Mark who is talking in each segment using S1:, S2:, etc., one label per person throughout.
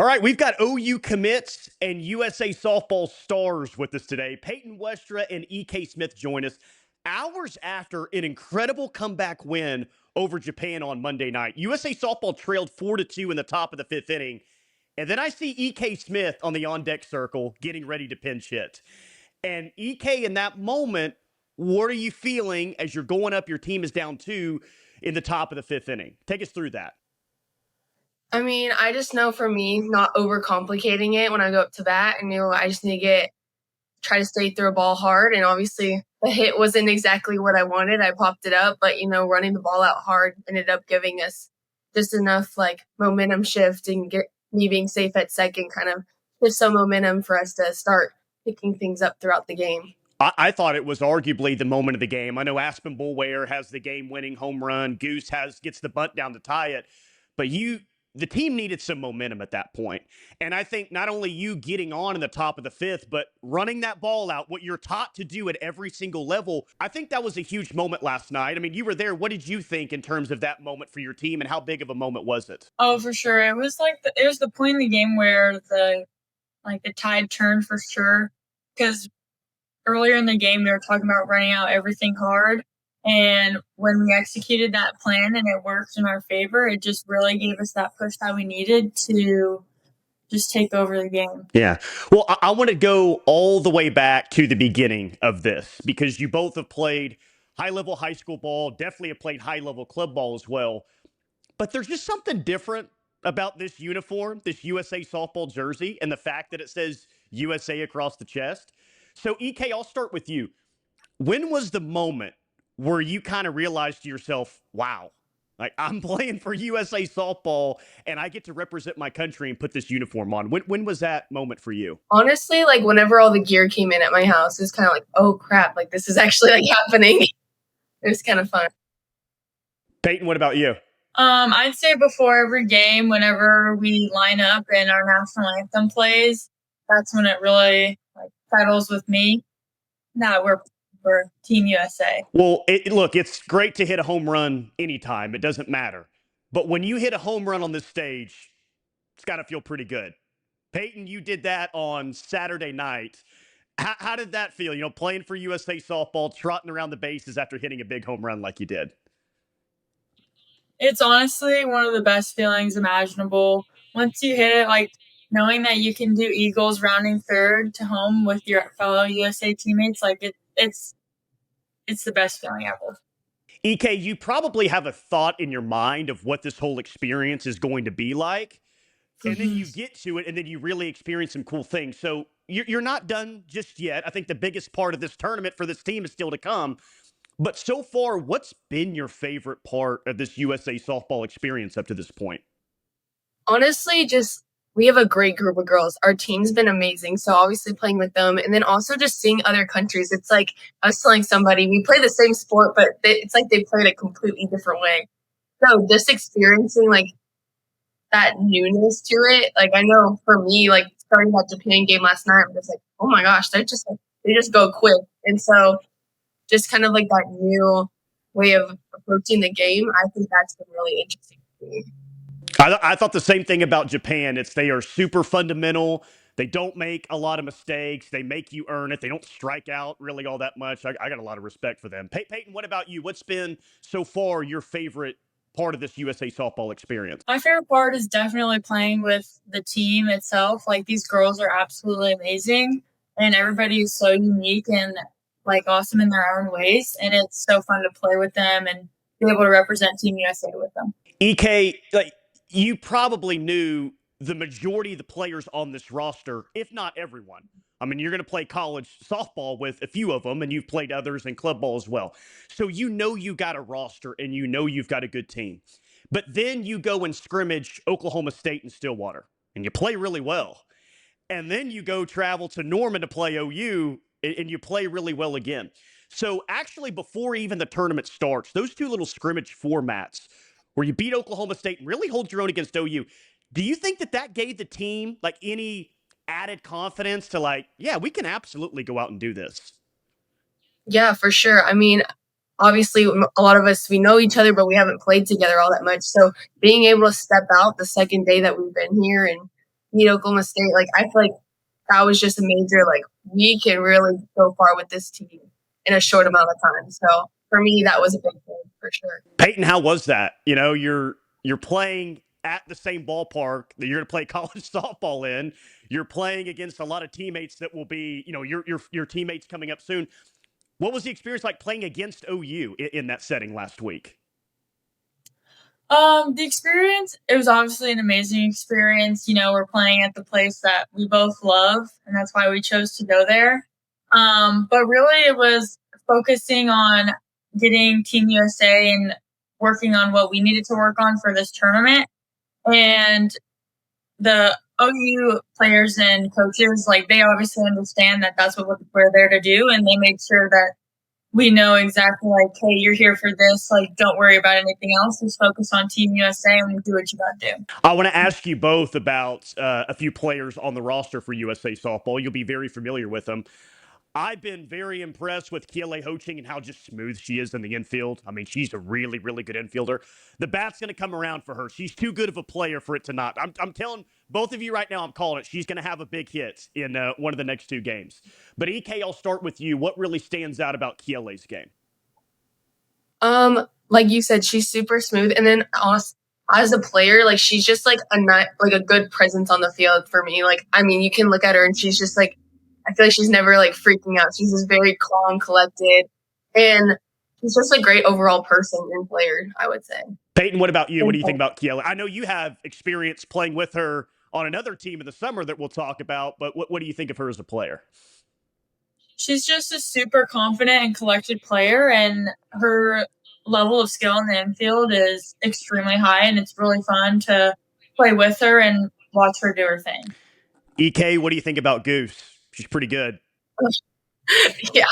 S1: All right, we've got OU commits and USA softball stars with us today. Payton Westra and EK Smith join us hours after an incredible comeback win over Japan on Monday night. USA softball trailed 4-2 in the top of the fifth inning. And then I see EK Smith on the on-deck circle getting ready to pinch hit. And EK, in that moment, what are you feeling as you're going up, your team is down 2 in the top of the fifth inning? Take us through that.
S2: I mean, I just know for me, not overcomplicating it when I go up to bat. And, I just need to try to stay through a ball hard. And obviously, the hit wasn't exactly what I wanted. I popped it up, but, running the ball out hard ended up giving us just enough, momentum shift and get me being safe at second kind of just some momentum for us to start picking things up throughout the game.
S1: I thought it was arguably the moment of the game. I know Aspen Bullware has the game-winning home run. Goose gets the bunt down to tie it. But the team needed some momentum at that point. And I think not only you getting on in the top of the fifth, but running that ball out, what you're taught to do at every single level, I think that was a huge moment last night. I mean, you were there. What did you think in terms of that moment for your team, and how big of a moment was it?
S3: Oh, for sure. It was it was the point in the game where the tide turned for sure. Because earlier in the game, they were talking about running out everything hard. And when we executed that plan and it worked in our favor, it just really gave us that push that we needed to just take over the game.
S1: Yeah. Well, I want to go all the way back to the beginning of this because you both have played high-level high school ball, definitely have played high-level club ball as well. But there's just something different about this uniform, this USA softball jersey, and the fact that it says USA across the chest. So, EK, I'll start with you. When was the moment where you kind of realized to yourself, wow, like I'm playing for USA softball and I get to represent my country and put this uniform on? When was that moment for you?
S2: Honestly, whenever all the gear came in at my house, it was kind of like, oh crap, this is actually happening. It was kind of fun.
S1: Payton, what about you?
S3: I'd say before every game, whenever we line up and our national anthem plays, that's when it really settles with me that we're for Team USA.
S1: Well, look, it's great to hit a home run anytime. It doesn't matter. But when you hit a home run on this stage, it's got to feel pretty good. Payton, you did that on Saturday night. How did that feel, playing for USA softball, trotting around the bases after hitting a big home run like you did?
S3: It's honestly one of the best feelings imaginable. Once you hit it, knowing that you can do Eagles rounding third to home with your fellow USA teammates, it's the best feeling ever.
S1: EK, you probably have a thought in your mind of what this whole experience is going to be like. And then you get to it, and then you really experience some cool things. So you're not done just yet. I think the biggest part of this tournament for this team is still to come. But so far, what's been your favorite part of this USA softball experience up to this point?
S2: Honestly, we have a great group of girls. Our team's been amazing. So obviously playing with them and then also just seeing other countries. It's like I was telling somebody, we play the same sport, but it's like they play it a completely different way. So just experiencing that newness to it. I know for me, starting that Japan game last night, I'm just like, oh my gosh, they just go quick. And so just kind of that new way of approaching the game, I think that's been really interesting to me.
S1: I thought the same thing about Japan. They are super fundamental. They don't make a lot of mistakes. They make you earn it. They don't strike out really all that much. I got a lot of respect for them. Payton, what about you? What's been so far your favorite part of this USA softball experience?
S3: My favorite part is definitely playing with the team itself. These girls are absolutely amazing, and everybody is so unique and awesome in their own ways. And it's so fun to play with them and be able to represent Team USA with them.
S1: EK, you probably knew the majority of the players on this roster, if not everyone. I mean, you're going to play college softball with a few of them, and you've played others in club ball as well. So you got a roster, and you've got a good team. But then you go and scrimmage Oklahoma State and Stillwater, and you play really well. And then you go travel to Norman to play OU, and you play really well again. So actually, before even the tournament starts, those two little scrimmage formats where you beat Oklahoma State and really hold your own against OU, do you think that gave the team any added confidence to yeah, we can absolutely go out and do this?
S2: Yeah, for sure. I mean, obviously a lot of us, we know each other, but we haven't played together all that much. So being able to step out the second day that we've been here and beat Oklahoma State. Like, I feel like that was just a major, like, we can really go far with this team in a short amount of time. So for me, that was a big thing for sure.
S1: Payton, how was that? You know, you're playing at the same ballpark that you're going to play college softball in. You're playing against a lot of teammates that will be, you know, your teammates coming up soon. What was the experience like playing against OU in that setting last week?
S3: The experience, it was obviously an amazing experience. You know, we're playing at the place that we both love, and that's why we chose to go there. But really, it was focusing on getting Team USA and working on what we needed to work on for this tournament. And the OU players and coaches, like, they obviously understand that that's what we're there to do, and they made sure that we know exactly, like, hey, you're here for this. Like, don't worry about anything else. Just focus on Team USA and do what you got to do.
S1: I want to ask you both about a few players on the roster for USA softball. You'll be very familiar with them. I've been very impressed with Kiele Ho-Ching and how just smooth she is in the infield. I mean, she's a really, really good infielder. The bat's going to come around for her. She's too good of a player for it to not. I'm telling both of you right now, I'm calling it. She's going to have a big hit in one of the next two games. But EK, I'll start with you. What really stands out about Kiele's game?
S2: Like you said, she's super smooth. And then as a player, like, she's just like a good presence on the field for me. Like, I mean, you can look at her and she's just like, I feel like she's never like freaking out. She's just very calm, collected, and she's just a great overall person and player, I would say.
S1: Payton, what about you? What do you think about Kiele? I know you have experience playing with her on another team in the summer that we'll talk about, but what do you think of her as a player?
S3: She's just a super confident and collected player, and her level of skill in the infield is extremely high, and it's really fun to play with her and watch her do her thing.
S1: EK, what do you think about Goose? She's pretty good.
S2: Yeah,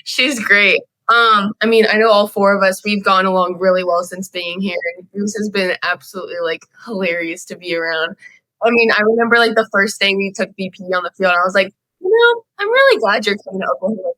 S2: she's great. I mean, I know all four of us, we've gone along really well since being here, and Goose has been absolutely like hilarious to be around. I mean, I remember like the first day we took BP on the field, I was like, you know, I'm really glad you're coming to Oklahoma.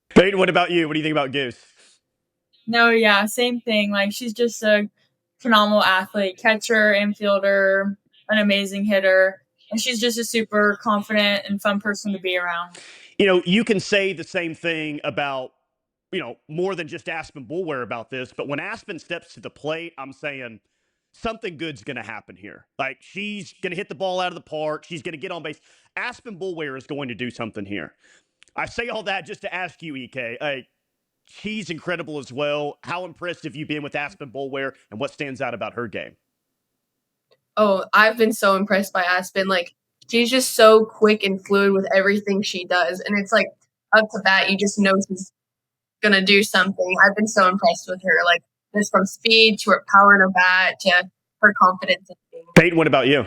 S1: Payton, what about you? What do you think about Goose?
S3: No, yeah, same thing. Like, she's just a phenomenal athlete, catcher, infielder, an amazing hitter. And she's just a super confident and fun person to be around.
S1: You know, you can say the same thing about, you know, more than just Aspen Bullware about this, but when Aspen steps to the plate, I'm saying something good's going to happen here. Like, she's going to hit the ball out of the park. She's going to get on base. Aspen Bullware is going to do something here. I say all that just to ask you, EK. She's incredible as well. How impressed have you been with Aspen Bullware, and what stands out about her game?
S2: Oh, I've been so impressed by Aspen. Like, she's just so quick and fluid with everything she does. And it's like, up to bat, you just know she's going to do something. I've been so impressed with her. Like, just from speed to her power in her bat to her confidence in game.
S1: Payton, what about you?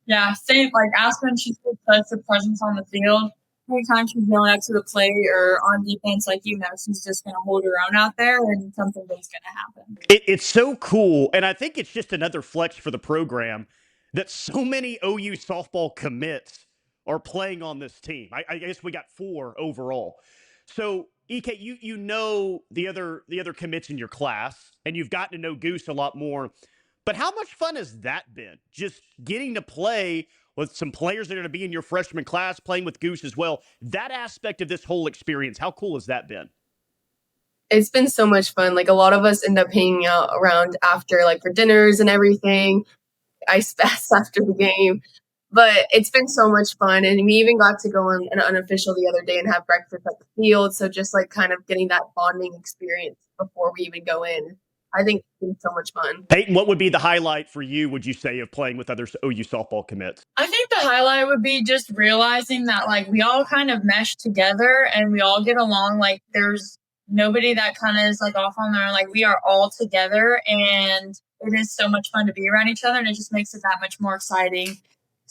S3: Yeah, same. Like, Aspen, she's such a presence on the field. Anytime she's going up to the plate or on defense, like, you know, she's just going to hold her own out there, and something big's going to happen.
S1: It's so cool, and I think it's just another flex for the program that so many OU softball commits are playing on this team. I guess we got 4 overall. So, EK, you know the other commits in your class, and you've gotten to know Goose a lot more. But how much fun has that been? Just getting to play with some players that are going to be in your freshman class, playing with Goose as well. That aspect of this whole experience, how cool has that been?
S2: It's been so much fun. Like, a lot of us end up hanging out around after, like, for dinners and everything. Ice baths after the game. But it's been so much fun. And we even got to go on an unofficial the other day and have breakfast at the field. So just like kind of getting that bonding experience before we even go in. I think it's been so much fun.
S1: Payton, what would be the highlight for you, would you say, of playing with other OU softball commits?
S3: I think the highlight would be just realizing that, like, we all kind of mesh together and we all get along. Like, there's nobody that kind of is like off on their own. Like, we are all together, and it is so much fun to be around each other, and it just makes it that much more exciting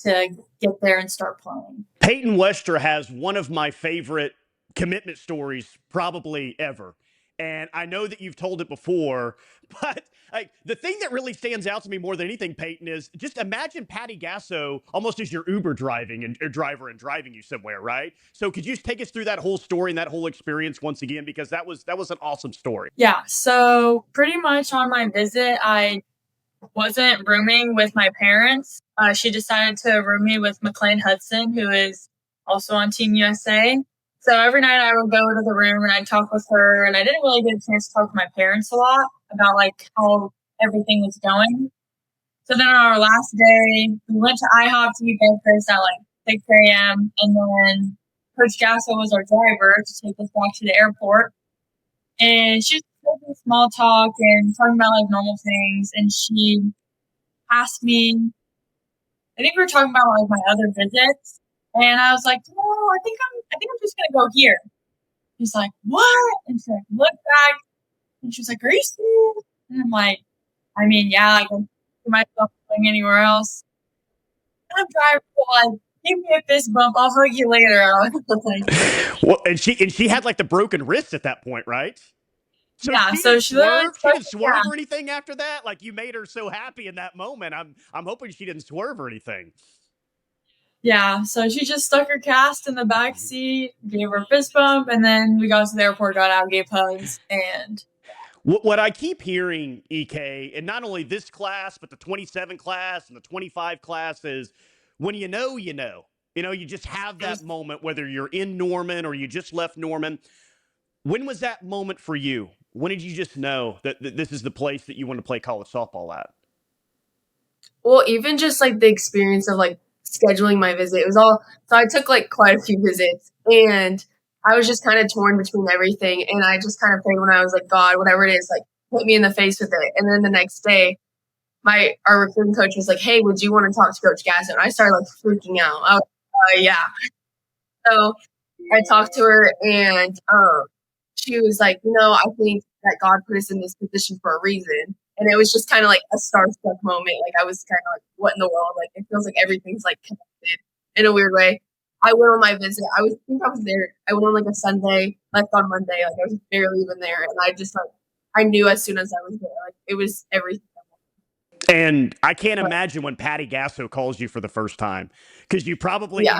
S3: to get there and start playing.
S1: Payton Westra has one of my favorite commitment stories probably ever. And I know that you've told it before, but like, the thing that really stands out to me more than anything, Payton, is just imagine Patty Gasso almost as your Uber driving and driver and driving you somewhere, right? So could you just take us through that whole story and that whole experience once again, because that was an awesome story.
S3: Yeah. So pretty much on my visit, I wasn't rooming with my parents. She decided to room me with McLean Hudson, who is also on Team USA. So every night I would go to the room and I'd talk with her, and I didn't really get a chance to talk to my parents a lot about like how everything was going. So then on our last day, we went to IHOP to eat breakfast at like 6 a.m. And then Coach Gasso was our driver to take us back to the airport. And she was making small talk and talking about like normal things. And she asked me, I think we were talking about like my other visits. And I was like, no, I think I'm just gonna go here. She's like, what? And she like looked back and she was like, are you serious? And I'm like, I mean, yeah, I can see myself going anywhere else. I'm driving, like, give me a fist bump. I'll hug you later.
S1: Well, and she had like the broken wrist at that point, right? So
S3: yeah,
S1: she
S3: so
S1: didn't
S3: she literally
S1: swerve. She didn't swerve
S3: yeah.
S1: or anything after that. Like you made her so happy in that moment. I'm hoping she didn't swerve or anything.
S3: Yeah, so she just stuck her cast in the back seat, gave her a fist bump, and then we got to the airport, got out, gave hugs, and
S1: What I keep hearing, EK, and not only this class, but the 27 class and the 25 class is when you know, you know. You know, you just have that moment, whether you're in Norman or you just left Norman. When was that moment for you? When did you just know that this is the place that you want to play college softball at?
S2: Well, even just like the experience of like scheduling my visit, it was all so I took like quite a few visits and I was just kind of torn between everything. And I just kind of prayed when I was like, God, whatever it is, like hit me in the face with it. And then the next day, our recruiting coach was like, hey, would you want to talk to Coach Gasso? And I started like freaking out. I was yeah. So I talked to her and she was like, I think that God put us in this position for a reason. And it was just kind of like a starstruck moment. Like I was kind of like, what in the world? Like it feels like everything's like connected in a weird way. I went on my visit. I think I was there. I went on like a Sunday, left on Monday. Like I was barely even there. And I just like, I knew as soon as I was there, like it was everything.
S1: And I can't imagine when Patty Gasso calls you for the first time because you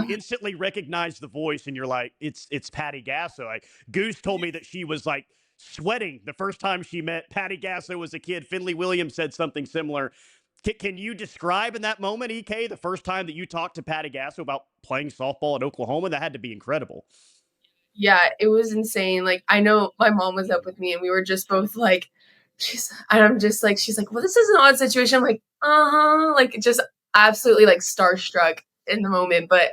S1: instantly recognize the voice and you're like, it's Patty Gasso. Like Goose told me that she was like sweating the first time she met Patty Gasso as a kid. Finley Williams said something similar. Can you describe in that moment, EK, the first time that you talked to Patty Gasso about playing softball at Oklahoma? That had to be incredible.
S2: Yeah, it was insane. Like I know my mom was up with me and we were just both like, she's like, well, this is an odd situation. I'm like, like just absolutely like starstruck in the moment. But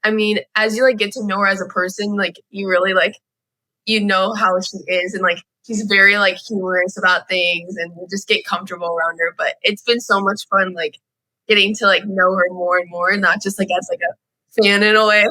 S2: I mean, as you like get to know her as a person, like you really like, how she is and like she's very like humorous about things and you just get comfortable around her. But it's been so much fun like getting to like know her more and more, not just like as like a fan in a way.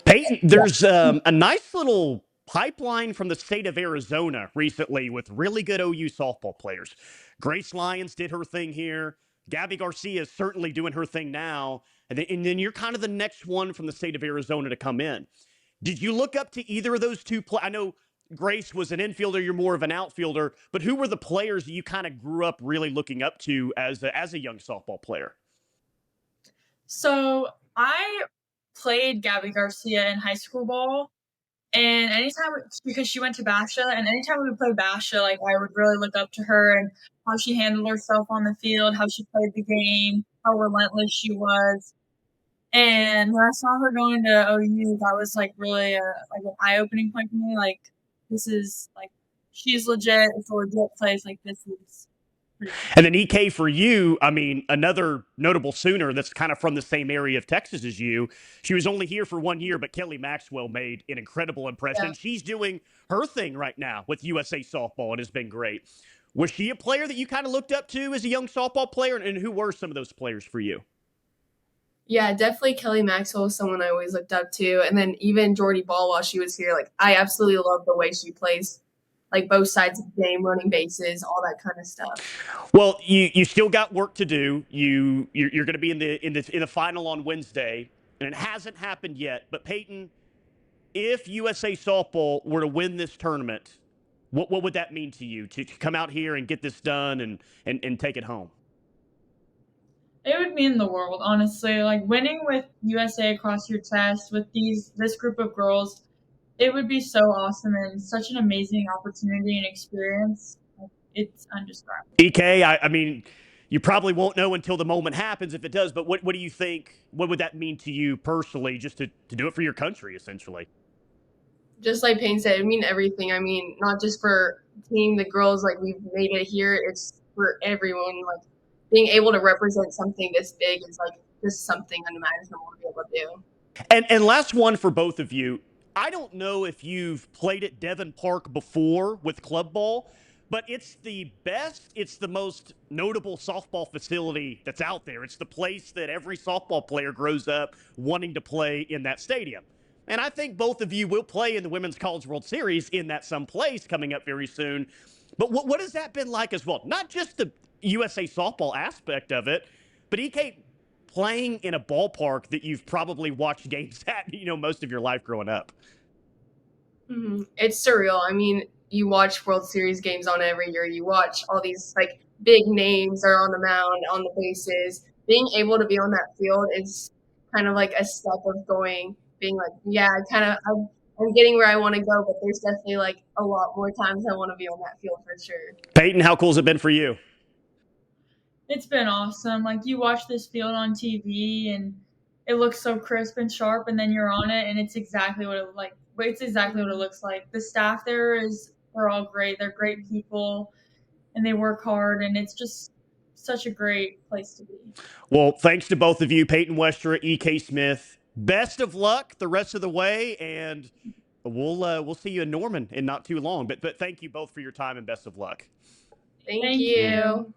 S1: Payton, there's a nice little pipeline from the state of Arizona recently with really good OU softball players. Grace Lyons did her thing here. Gabby Garcia is certainly doing her thing now. And then you're kind of the next one from the state of Arizona to come in. Did you look up to either of those two? I know Grace was an infielder. You're more of an outfielder. But who were the players that you kind of grew up really looking up to as a young softball player?
S3: So I played Gabby Garcia in high school ball, and because she went to Basha, and anytime we would play Basha, like I would really look up to her and how she handled herself on the field, how she played the game, how relentless she was. And when I saw her going to OU, that was like really like an eye-opening point for me. Like this is like she's legit. It's a legit place. Like this is.
S1: And then EK for you, I mean, another notable Sooner that's kind of from the same area of Texas as you. She was only here for 1 year, but Kelly Maxwell made an incredible impression.
S2: Yeah.
S1: She's doing her thing right now with USA softball. It has been great. Was she a player that you kind of looked up to as a young softball player? And who were some of those players for you?
S2: Yeah, definitely Kelly Maxwell was someone I always looked up to. And then even Jordy Ball while she was here, like I absolutely love the way she plays like both sides of the game, running bases, all that kind of stuff.
S1: Well, you still got work to do. You're going to be in the final on Wednesday, and it hasn't happened yet. But Payton, if USA softball were to win this tournament, what would that mean to you to come out here and get this done and take it home?
S3: It would mean the world, honestly. Like winning with USA across your chest with this group of girls, it would be so awesome and such an amazing opportunity and experience. It's undescribable.
S1: EK, I mean, you probably won't know until the moment happens if it does. But what do you think? What would that mean to you personally, just to do it for your country, essentially?
S2: Just like Payne said, I mean everything. I mean, not just for team, the girls, like we've made it here. It's for everyone. Like being able to represent something this big is like just something unimaginable to be able to do.
S1: And last one for both of you. I don't know if you've played at Devon Park before with club ball, but it's the best, it's the most notable softball facility that's out there. It's the place that every softball player grows up wanting to play in that stadium. And I think both of you will play in the Women's College World Series in that someplace coming up very soon. But what has that been like as well? Not just the USA softball aspect of it, but EK, playing in a ballpark that you've probably watched games at, most of your life growing up.
S2: Mm-hmm. It's surreal. I mean, you watch World Series games on every year. You watch all these like big names are on the mound, on the bases. Being able to be on that field is kind of like a step of being like, yeah, I'm getting where I want to go, but there's definitely like a lot more times I want to be on that field for sure.
S1: Payton, how cool has it been for you?
S3: It's been awesome. Like you watch this field on TV and it looks so crisp and sharp, and then you're on it and it's exactly what it like. It's exactly what it looks like. The staff they're all great. They're great people and they work hard, and it's just such a great place to be.
S1: Well, thanks to both of you, Payton Westra, EK Smith. Best of luck the rest of the way, and we'll see you in Norman in not too long. But thank you both for your time and best of luck.
S2: Thank you.